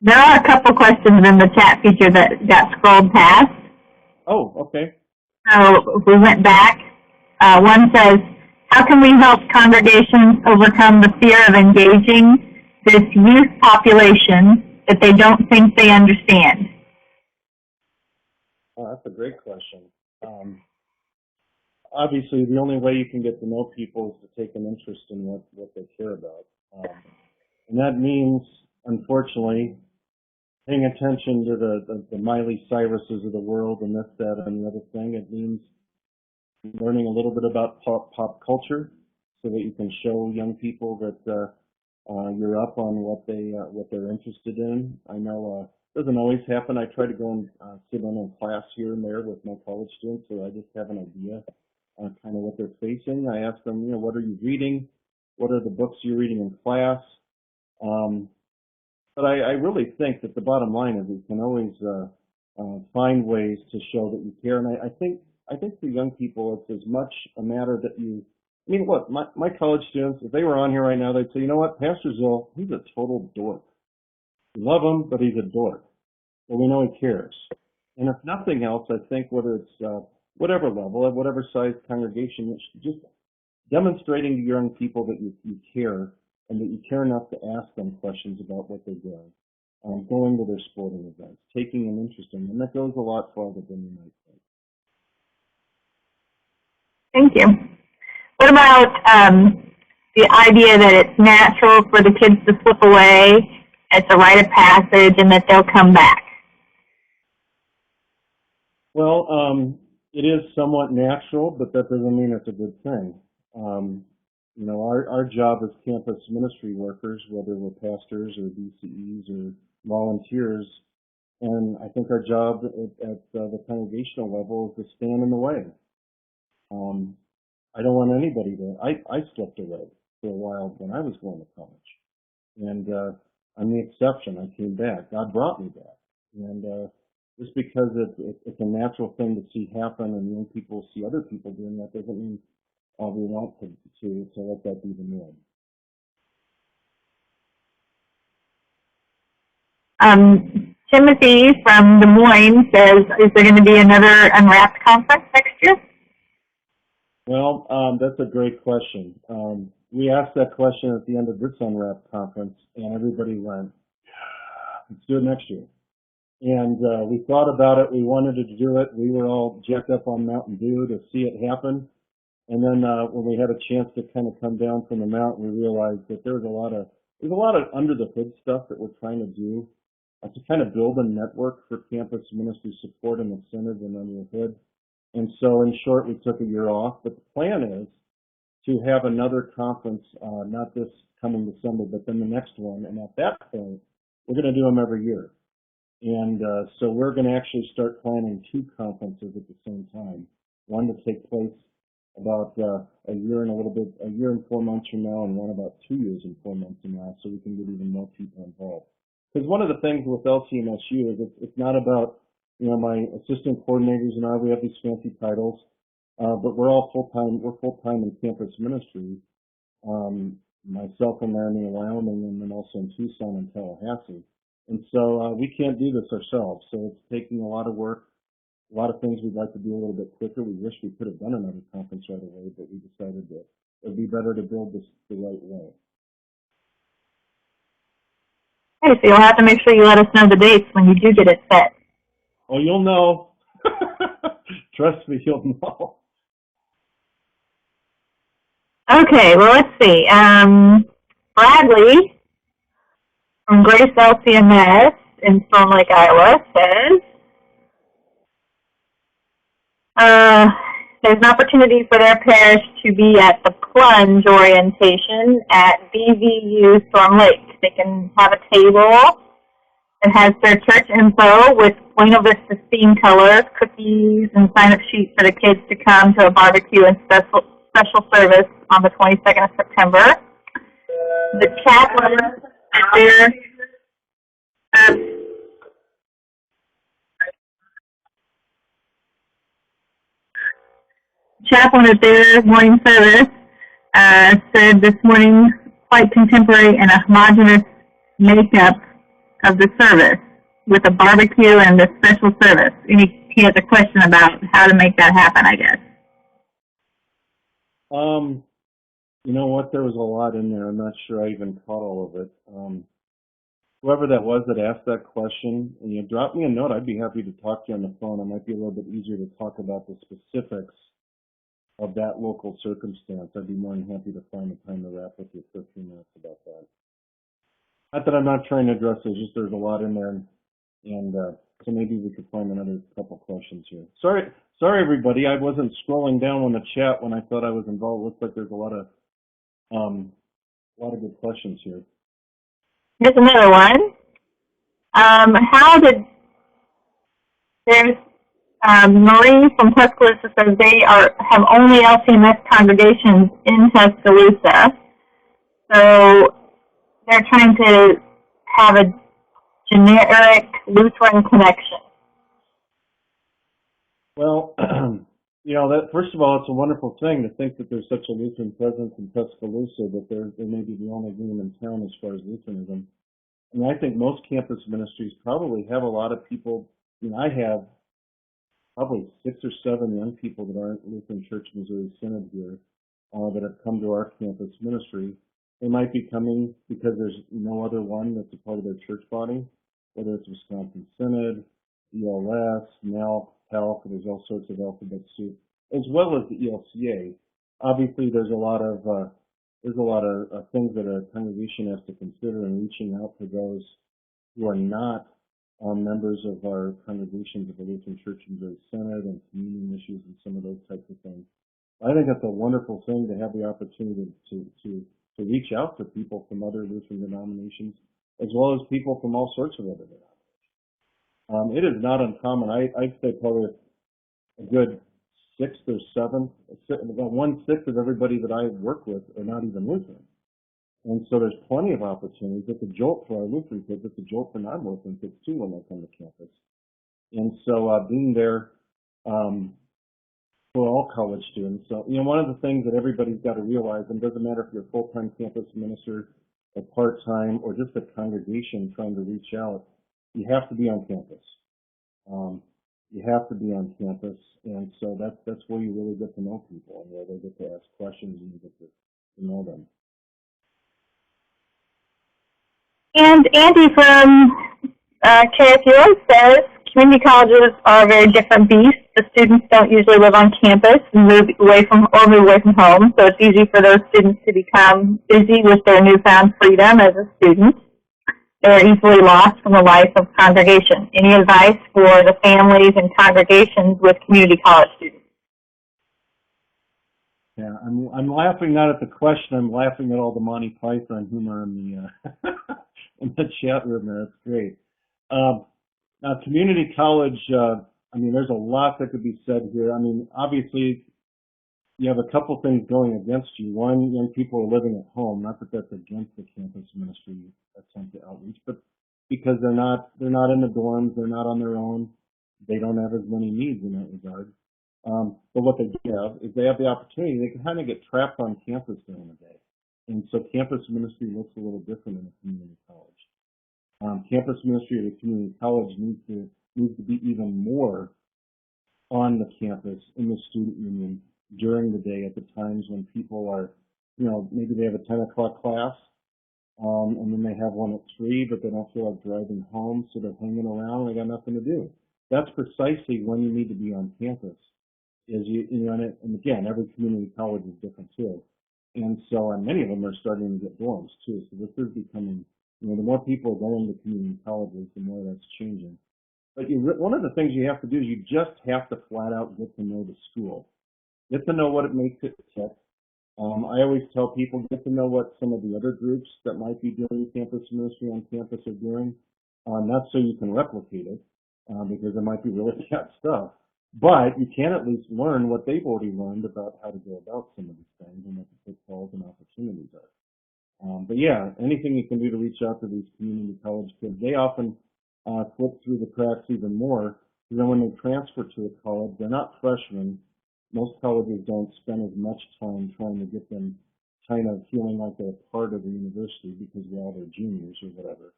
There are a couple questions in the chat feature that got scrolled past. Oh, okay. So we went back. One says, how can we help congregations overcome the fear of engaging this youth population that they don't think they understand? Oh, that's a great question. Obviously, the only way you can get to know people is to take an interest in what they care about. And that means, unfortunately, paying attention to the Miley Cyruses of the world and this, that, and the other thing. It means learning a little bit about pop culture so that you can show young people that you're up on what they're interested in. I know it doesn't always happen. I try to go and sit in class here and there with my college students, so I just have an idea on kind of what they're facing. I ask them, what are you reading? What are the books you're reading in class? But I really think that the bottom line is you can always find ways to show that you care. And I think for young people, it's as much a matter that look, my college students, if they were on here right now, they'd say, you know what, Pastor Zill, he's a total dork. We love him, but he's a dork. Well, we know he cares. And if nothing else, I think whether it's whatever level, at whatever size congregation, it's just demonstrating to young people that you care and that you care enough to ask them questions about what they're doing, going to their sporting events, taking an interest in them, and that goes a lot farther than you might think. Thank you. What about the idea that it's natural for the kids to slip away, it's a rite of passage, and that they'll come back? Well, it is somewhat natural, but that doesn't mean it's a good thing. Our job as campus ministry workers, whether we're pastors or DCEs or volunteers, and I think our job at the congregational level is to stand in the way. I don't want anybody to. I slipped away for a while when I was going to college, and I'm the exception. I came back. God brought me back, and just because it's a natural thing to see happen, and young people see other people doing that, doesn't mean we want to let that be the norm. Timothy from Des Moines says, is there going to be another Unwrapped conference next year? Well, that's a great question. We asked that question at the end of this Unwrapped conference, and everybody went, let's do it next year. And we thought about it. We wanted to do it. We were all jacked up on Mountain Dew to see it happen. And then when we had a chance to kind of come down from the mountain, we realized that there's a lot of under the hood stuff that we're trying to do to kind of build a network for campus ministry support in the Synod and under the hood. And so, in short, we took a year off. But the plan is to have another conference, not this coming December, but then the next one. And at that point, we're going to do them every year. And so we're going to actually start planning 2 conferences at the same time. One to take place about a year and 4 months from now, and one about 2 years and 4 months from now, so we can get even more people involved. Because one of the things with LCMSU is it's not about, my assistant coordinators and I, we have these fancy titles, but we're all full-time. We're full-time in campus ministry. Myself in Laramie, Wyoming, and then also in Tucson and Tallahassee. And so we can't do this ourselves. So it's taking a lot of work, a lot of things we'd like to do a little bit quicker. We wish we could have done another conference right away, but we decided that it would be better to build this the right way. Okay, so you'll have to make sure you let us know the dates when you do get it set. Oh, you'll know. Trust me, you'll know. Okay, well, let's see. Bradley from Grace LCMS in Storm Lake, Iowa says, there's an opportunity for their parish to be at the Plunge Orientation at BBQ Storm Lake. They can have a table that has their church info with Buena Vista theme colors, cookies, and sign-up sheets for the kids to come to a barbecue and special service on the 22nd of September. The chaplain there. Chaplain at their morning service said this morning, quite contemporary and a homogeneous makeup of the service with a barbecue and a special service. And he has a question about how to make that happen, I guess. You know what? There was a lot in there. I'm not sure I even caught all of it. Whoever that was that asked that question, and you drop me a note, I'd be happy to talk to you on the phone. It might be a little bit easier to talk about the specifics of that local circumstance. I'd be more than happy to find the time to wrap with you for a few minutes about that. Not that I'm not trying to address it, just there's a lot in there, and so maybe we could find another couple questions here. Sorry everybody, I wasn't scrolling down on the chat when I thought I was involved. Looks like there's a lot of good questions here. Here's another one. There's Marie from Tuscaloosa says they have only LCMS congregations in Tuscaloosa, so they're trying to have a generic Lutheran connection. Well, that first of all, it's a wonderful thing to think that there's such a Lutheran presence in Tuscaloosa, that they may be the only room in town as far as Lutheranism. And I think most campus ministries probably have a lot of people. I have probably 6 or 7 young people that aren't Lutheran Church Missouri Synod here that have come to our campus ministry. They might be coming because there's no other one that's a part of their church body, whether it's Wisconsin Synod, ELS, NELC, HELC, there's all sorts of alphabet soup, as well as the ELCA. Obviously, there's a lot of things that a congregation has to consider in reaching out to those who are not members of our congregations of the Lutheran Church and Missouri Synod, and communion issues and some of those types of things. I think that's a wonderful thing to have the opportunity to reach out to people from other Lutheran denominations, as well as people from all sorts of other denominations. It is not uncommon. I'd say probably a good 1/6 of everybody that I work with are not even Lutheran. And so there's plenty of opportunities. It's a jolt for our Lutheran kids. It's a jolt for non-Lutheran kids, too, when they come to campus. And so being there for all college students. So, one of the things that everybody's got to realize, and it doesn't matter if you're a full-time campus minister, or part-time, or just a congregation trying to reach out, you have to be on campus. You have to be on campus, and so that's where you really get to know people, and where they get to ask questions and you get to know them. And Andy from KFUO says community colleges are a very different beast. The students don't usually live on campus and move away from home, so it's easy for those students to become busy with their newfound freedom as a student. They're easily lost from the life of congregation. Any advice for the families and congregations with community college students? Yeah, I'm laughing not at the question. I'm laughing at all the Monty Python humor in the in the chat room there. That's great. Now, community college. I mean, there's a lot that could be said here. I mean, obviously, you have a couple things going against you. One, young people are living at home. Not that that's against the campus ministry attempt to outreach, but because they're not in the dorms, they're not on their own. They don't have as many needs in that regard. But what they do have is they have the opportunity. They can kind of get trapped on campus during the day, and so campus ministry looks a little different in a community college. Campus ministry at a community college needs to be even more on the campus in the student union during the day at the times when people are, maybe they have a 10 o'clock class, and then they have one at 3, but they don't feel like driving home, so they're hanging around and they got nothing to do. That's precisely when you need to be on campus. And again, every community college is different too. And so, and many of them are starting to get dorms too. So this is becoming, the more people are going to community colleges, the more that's changing. But one of the things you have to do is you just have to flat out get to know the school. Get to know what it makes it tick. I always tell people, get to know what some of the other groups that might be doing campus ministry on campus are doing. Not so you can replicate it, because it might be really bad stuff. But you can at least learn what they've already learned about how to go about some of these things and what the pitfalls and opportunities are. But yeah, anything you can do to reach out to these community college kids. They often slip through the cracks even more. And then when they transfer to a college, they're not freshmen. Most colleges don't spend as much time trying to get them kind of feeling like they're part of the university because they're juniors or whatever.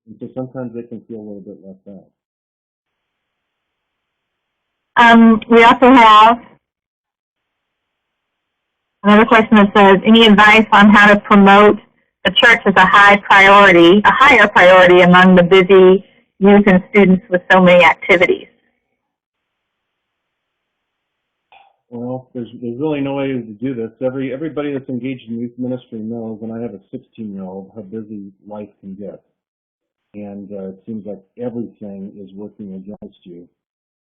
And so sometimes they can feel a little bit left out. We also have another question that says, any advice on how to promote the church as a higher priority among the busy youth and students with so many activities? Well, there's really no way to do this. Everybody that's engaged in youth ministry knows, and I have a 16-year-old, how busy life can get. And it seems like everything is working against you.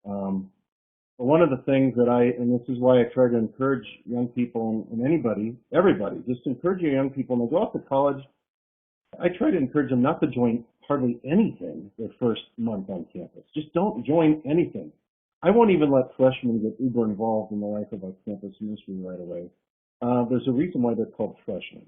But one of the things that and this is why I try to encourage young people and everybody, just encourage your young people when they go off to college. I try to encourage them not to join hardly anything their first month on campus. Just don't join anything. I won't even let freshmen get uber involved in the life of our campus ministry right away. There's a reason why they're called freshmen.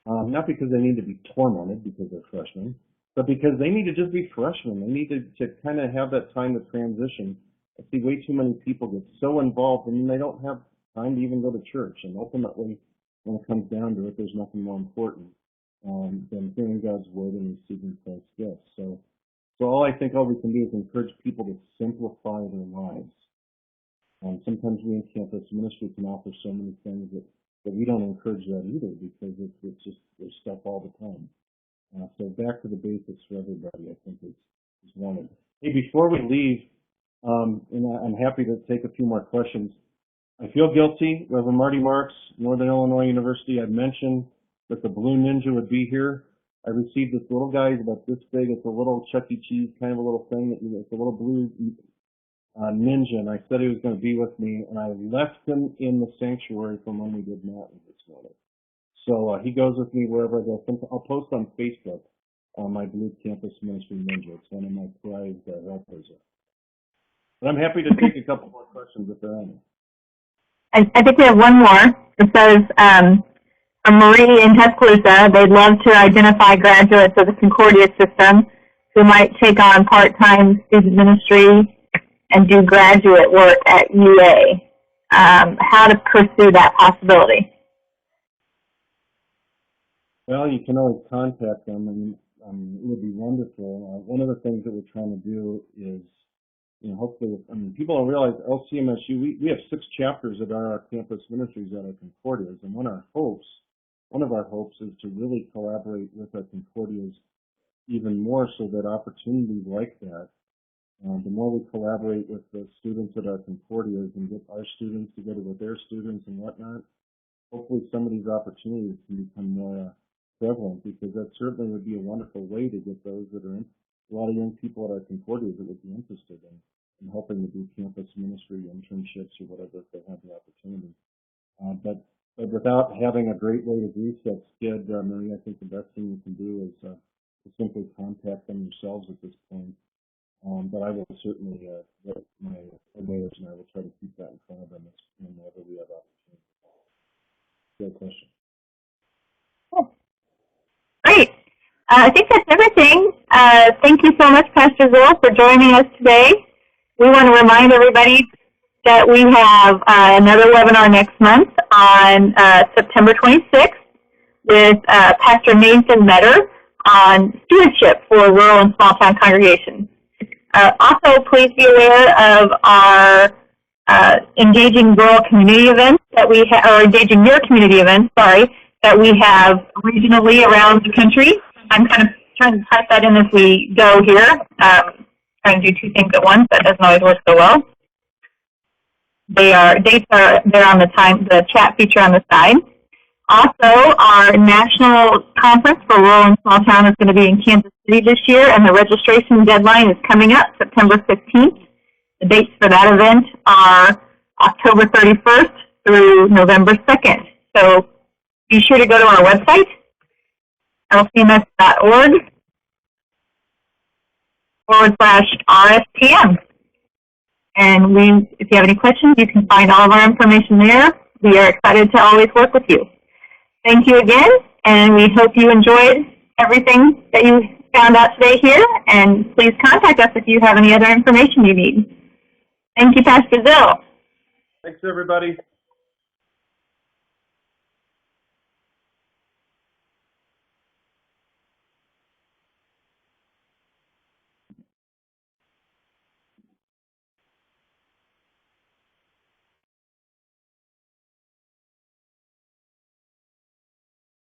Not because they need to be tormented because they're freshmen, but because they need to just be freshmen. They need to kind of have that time to transition. I see way too many people get so involved and they don't have time to even go to church. And ultimately, when it comes down to it, there's nothing more important than hearing God's word and receiving Christ's gifts. So all we can do is encourage people to simplify their lives. Sometimes we in campus ministry can offer so many things that we don't encourage that either because it's just there's stuff all the time. So back to the basics for everybody, I think is wanted. Hey, before we leave, and I'm happy to take a few more questions. I feel guilty. Reverend Marty Marks, Northern Illinois University. I mentioned that the Blue Ninja would be here. I received this little guy. He's about this big. It's a little Chuck E. Cheese kind of a little thing. It's a little blue ninja, and I said he was going to be with me, and I left him in the sanctuary from when we did Mountain this morning. So he goes with me wherever I go. I'll post on Facebook my Blue Campus Ministry Ninja. It's one of my prized helpers. But I'm happy to take a couple more questions if there are any. I think we have one more. It says, from Marie in Tuscaloosa, they'd love to identify graduates of the Concordia system who might take on part-time student ministry and do graduate work at UA. How to pursue that possibility? Well, you can always contact them, and it would be wonderful. One of the things that we're trying to do is, hopefully, people don't realize LCMSU, we have 6 chapters that are our campus ministries at our Concordias, and one of our hopes is to really collaborate with our Concordias even more so that opportunities like that, the more we collaborate with the students at our Concordias and get our students together with their students and whatnot, hopefully some of these opportunities can become more prevalent, because that certainly would be a wonderful way to get those that are in, a lot of young people at our Concordias that would be interested in helping to do campus ministry, internships, or whatever if they have the opportunity. But without having a great way to grease that skid, Marie, I think the best thing you can do is to simply contact them yourselves at this point. But I will certainly, my lawyers and I will try to keep that in front of them whenever we have opportunity. Good question. Cool. Great. I think that's everything. Thank you so much, Pastor Zill, for joining us today. We want to remind everybody that we have another webinar next month on September 26th with Pastor Nathan Metter on stewardship for rural and small town congregations. Also, please be aware of our engaging rural community events that we have, or engaging your community events, sorry, that we have regionally around the country. I'm kind of trying to type that in as we go here. Trying to do two things at once. That doesn't always work so well. Dates are there on the chat feature on the side. Also, our national conference for rural and small town is going to be in Kansas City this year, and the registration deadline is coming up September 15th. The dates for that event are October 31st through November 2nd. So be sure to go to our website, lcms.org/RSTM. And if you have any questions, you can find all of our information there. We are excited to always work with you. Thank you again, and we hope you enjoyed everything that you found out today here, and please contact us if you have any other information you need. Thank you, Pastor Zill. Thanks, everybody.